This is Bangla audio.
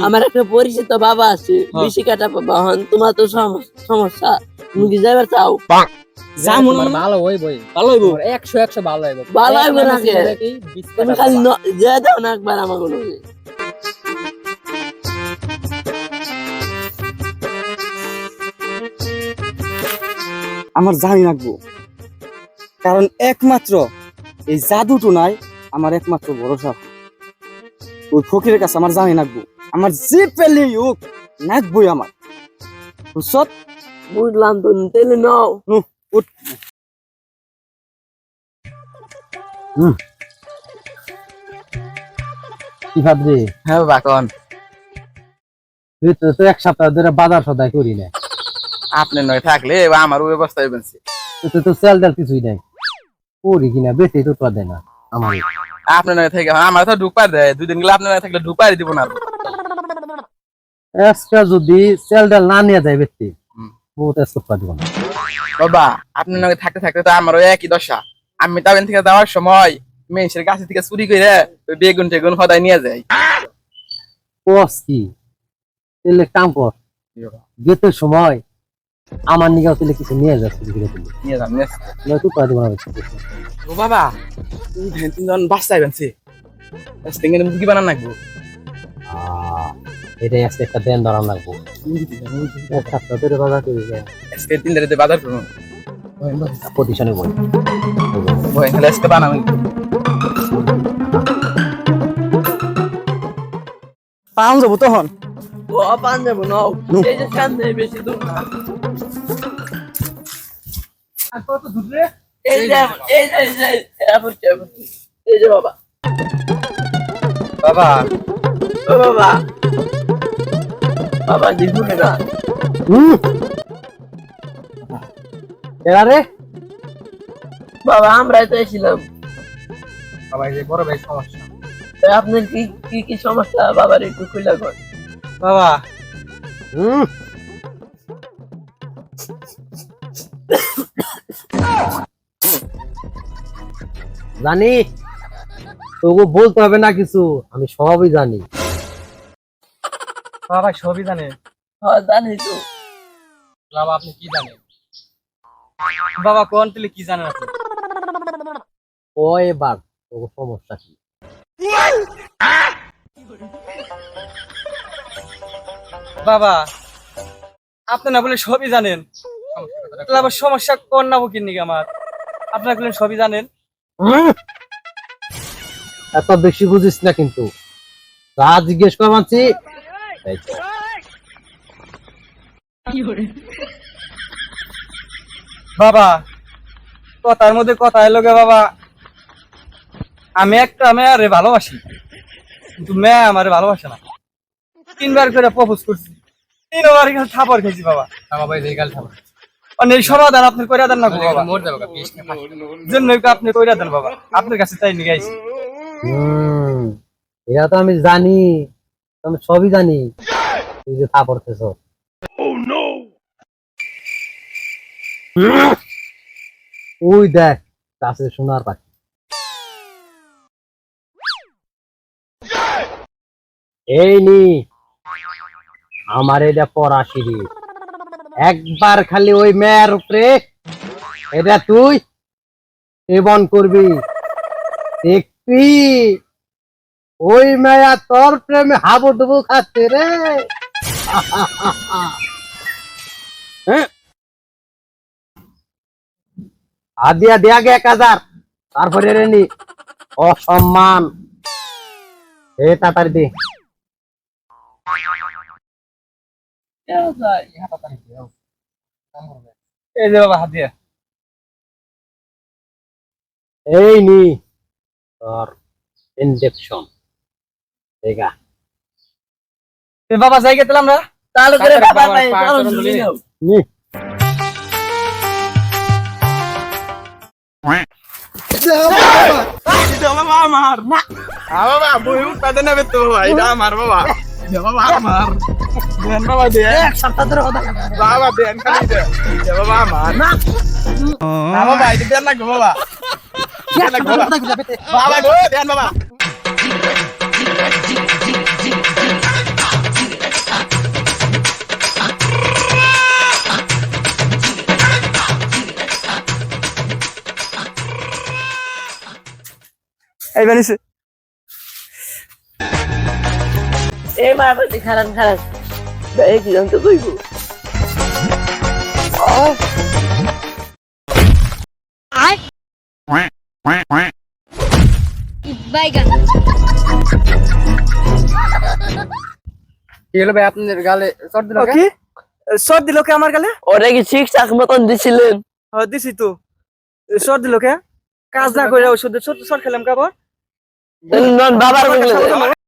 আমার একটা পরিচিত বাবা আছে, বেশি কাটা বাবা হন, তোমার তো সমস্যা, তুমি কি যাইবার চাও? ভালো হইব 100 ভালো হইব। ভালো হইব না তুমি খালি যা দাও না একবার আমার কোনো আমার জানি রাখবো, কারণ একমাত্র এই জাদুটো নাই আমার একমাত্র ভরসা। ওই ফকিরের কাছে আমার জানি রাখবো, আমার যে পেলে হোক নাকবই আমার। বুঝছত? বুঝলাম তো, তেলে নাও। কি ভাবছি? হ্যাঁ বাবা কোন তুই তো এক সপ্তাহ ধরে বাজার সদাই করি না। আপনি নয় থাকলে আমার ব্যবস্থা হইবেন। তুই তো সেল ডাল কিছুই নাই করি কিনা, বেশি তো দেয় না আমার। আপনি নয় থেকে আমার তো ঢুকপার দেয়, 2 দিন গেলে আপনি নয় থাকলে ঢুকপারই দিব না। এক্সট্রা যদি সেল ডাল না নিয়ে যায় ব্যক্তি বহুত এক্সট্রা দিব না। বাবা আপনি নয় থাকতে থাকতে তো আমারও একই দশা। আমি তাবেন থেকে যাওয়ার সময় মেয়ের গাছ থেকে চুরি করে ওই বেগুন টেগুন সদাই নিয়ে যায়। কস কি তেলে কাম কর, যেতে সময় আমার নিগাও তেলে কিছু নিয়ে যাচ্ছে, নিয়ে যান তুই পারা দিব না। ও বাবা তিনজন বাচ্চা আইবেনছে, মুরগি বানান লাগবো। এটাই আজকে একটা দেন ধরান লাগবো। এক সপ্তাহ ধরে বাজার করি আজকে 3 দিনে বাজার করুন, প্রতিশনে বই তাহলে আজকে বানাবেন। পান যাবো তখন ও পান যাবো নাও, এই যে সামনে বেশি দূর না। আর কত দূর রে? এই যে এই যে বাবা বাবা ও বাবা বাবা দিবু না এরা রে বাবা, আমরাই তো এসেছিলাম। বাবা এই যে বড় ভাই সমস্যা। আপনার কি সমস্যা বাবার একটু খুলে কর। বাবা জানি তোকে বলতে হবে না কিছু, আমি সবই জানি। বাবা সবই জানে। হ্যাঁ জানি তো। বাবা আপনি কি জানেন? বাবা কোন তেলে কি জানেন আপনি? ও এবার তোকে সমস্যা কি? বাবা আপনি না বলে সবই জানেন, তাহলে আবার সমস্যা কোন না বুকির নিকে আমার? আপনারা বলেন সবই জানেন। এত বেশি বুঝিস না কিন্তু, যা জিজ্ঞেস কর মানছি। বাবা কথার মধ্যে কথা এলো গে বাবা, আমি একটা মেয়ারে ভালোবাসি, কিন্তু মেয়ে আমারে ভালোবাসে না। 3 বার করে প্রপোজ করছি, 3 বার করে থাপড় খেয়েছি বাবা। বাবা এই গাল খাবো। এই সমাধান আপনি কইরা দেন না বাবা, মোর যাবো পিস জন্য আপনি কইরা দেন বাবা, আপনার কাছে তাই নিয়ে আইছি। এটা তো আমি জানি, আমি সবই জানি। তুই যে তা পড়তেছ, ওই দেখ কাছে সোনার পাখি। এই নি আমার এটা পড়া সিঁড়ি, একবার খালি ওই মেয়ের উপরে এটা তুই সেবন করবি, দেখবি ওই মেয়া তোর প্রেমে হাবুডুবু খাচ্ছে রে। আদিয়া দেয়া গে 1000, তারপরে রে নি অসম্মান। তাড়াতাড়ি দে। এই যে বাবা হাত দিয়া। এই নি তোর ইনজেকশন। দেখা বাবা যাই গেলাম আমরা, তাহলে করে বাবা ভাই নি বাবা আমার বাবা বই উঠতে নেবে তো ভাই, আমার বাবা দে বাবা আমার দেন বাবা দে এক সপ্তাহ ধরে কথা বাবা দেন খালি দে দে বাবা আমার না না বাবা এটা দেন না গো বাবা দেন না গো বাবা বাবা গো দেন বাবা এই বানিছে এই মারবাতি খারাপ খারাপ এই কি জানতে কইব বাইগান কি হলো ভাই আপনাদের গালে চট দিল কি শর্ট দিল কে আমার গালে ওরে কি ঠিকঠাক মতন দিছিলেন দিছি তো শর্ট দিল কে কাজ না করে ওষুধ শর্ট খেলাম কাবার নন বাবার বললেন